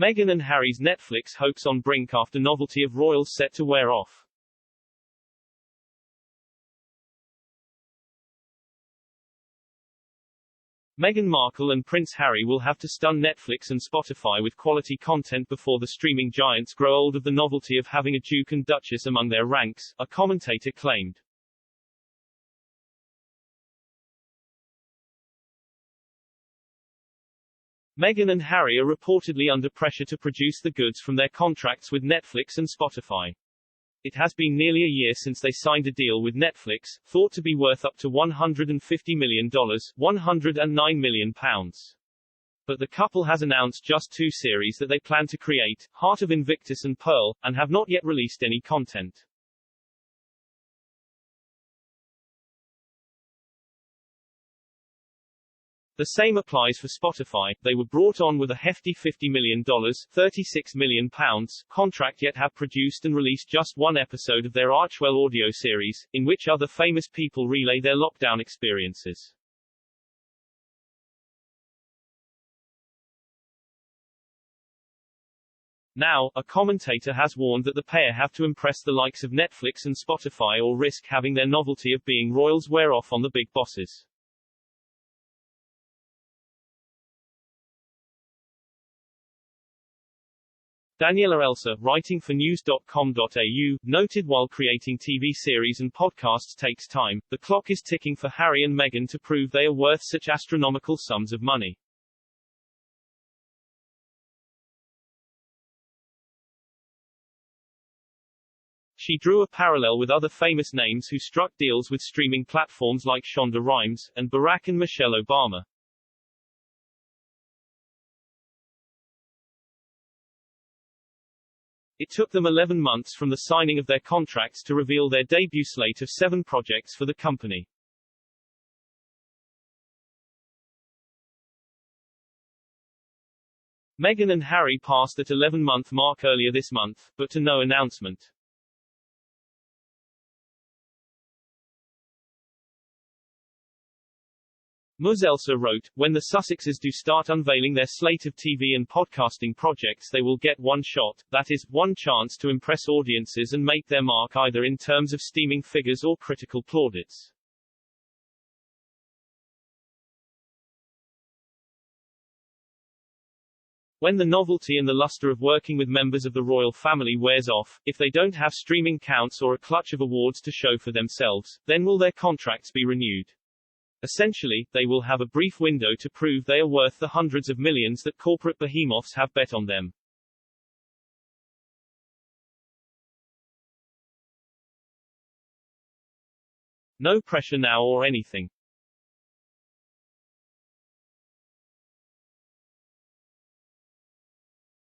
Meghan and Harry's Netflix hopes on brink after novelty of royals set to wear off. Meghan Markle and Prince Harry will have to stun Netflix and Spotify with quality content before the streaming giants grow old of the novelty of having a Duke and Duchess among their ranks, a commentator claimed. Meghan and Harry are reportedly under pressure to produce the goods from their contracts with Netflix and Spotify. It has been nearly a year since they signed a deal with Netflix, thought to be worth up to $150 million, £109 million. But the couple has announced just 2 series that they plan to create, Heart of Invictus and Pearl, and have not yet released any content. The same applies for Spotify. They were brought on with a hefty $50 million £36 million contract, yet have produced and released just 1 episode of their Archwell audio series, in which other famous people relay their lockdown experiences. Now, a commentator has warned that the pair have to impress the likes of Netflix and Spotify or risk having their novelty of being royals wear off on the big bosses. Daniela Elsa, writing for news.com.au, noted while creating TV series and podcasts takes time, the clock is ticking for Harry and Meghan to prove they are worth such astronomical sums of money. She drew a parallel with other famous names who struck deals with streaming platforms like Shonda Rhimes, and Barack and Michelle Obama. It took them 11 months from the signing of their contracts to reveal their debut slate of 7 projects for the company. Meghan and Harry passed that 11-month mark earlier this month, but to no announcement. Ms. Elsa wrote, "When the Sussexes do start unveiling their slate of TV and podcasting projects, they will get one shot, that is, one chance to impress audiences and make their mark either in terms of steaming figures or critical plaudits." When the novelty and the luster of working with members of the royal family wears off, if they don't have streaming counts or a clutch of awards to show for themselves, then will their contracts be renewed? Essentially, they will have a brief window to prove they are worth the hundreds of millions that corporate behemoths have bet on them. No pressure now or anything.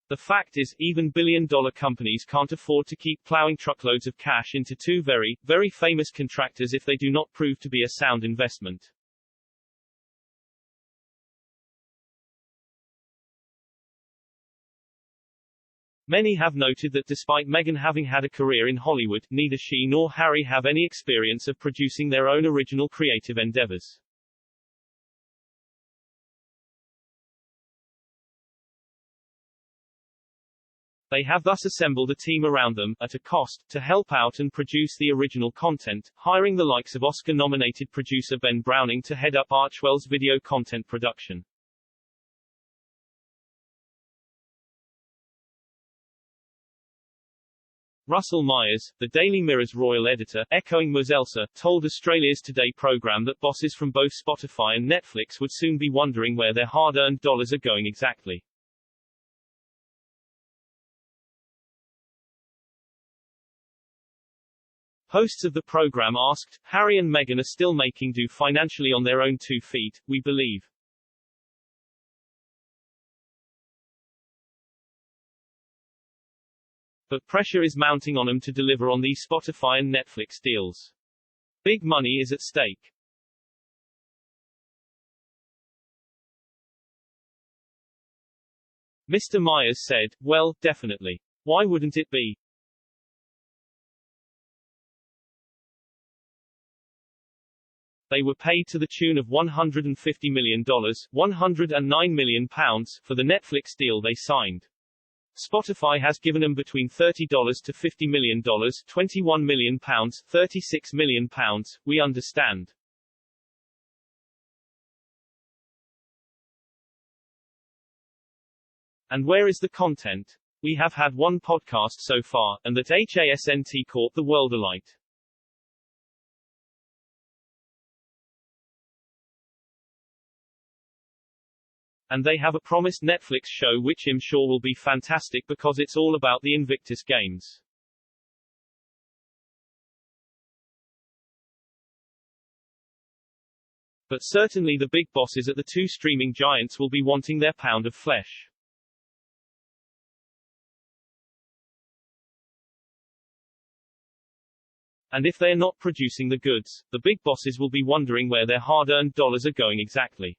The fact is, even billion-dollar companies can't afford to keep plowing truckloads of cash into 2 very, very famous contractors if they do not prove to be a sound investment. Many have noted that despite Meghan having had a career in Hollywood, neither she nor Harry have any experience of producing their own original creative endeavors. They have thus assembled a team around them, at a cost, to help out and produce the original content, hiring the likes of Oscar-nominated producer Ben Browning to head up Archwell's video content production. Russell Myers, the Daily Mirror's royal editor, echoing Ms. Elsa, told Australia's Today programme that bosses from both Spotify and Netflix would soon be wondering where their hard-earned dollars are going exactly. Hosts of the programme asked, "Harry and Meghan are still making do financially on their own 2 feet, we believe. But pressure is mounting on them to deliver on these Spotify and Netflix deals. Big money is at stake." Mr. Myers said, "Well, definitely. Why wouldn't it be? They were paid to the tune of $150 million, £109 million, for the Netflix deal they signed. Spotify has given them between $30 to $50 million, £21 million, £36 million, we understand. And where is the content? We have had one podcast so far, and that HASNT caught the world alight. And they have a promised Netflix show which I'm sure will be fantastic because it's all about the Invictus Games. But certainly the big bosses at the two streaming giants will be wanting their pound of flesh. And if they are not producing the goods, the big bosses will be wondering where their hard-earned dollars are going exactly.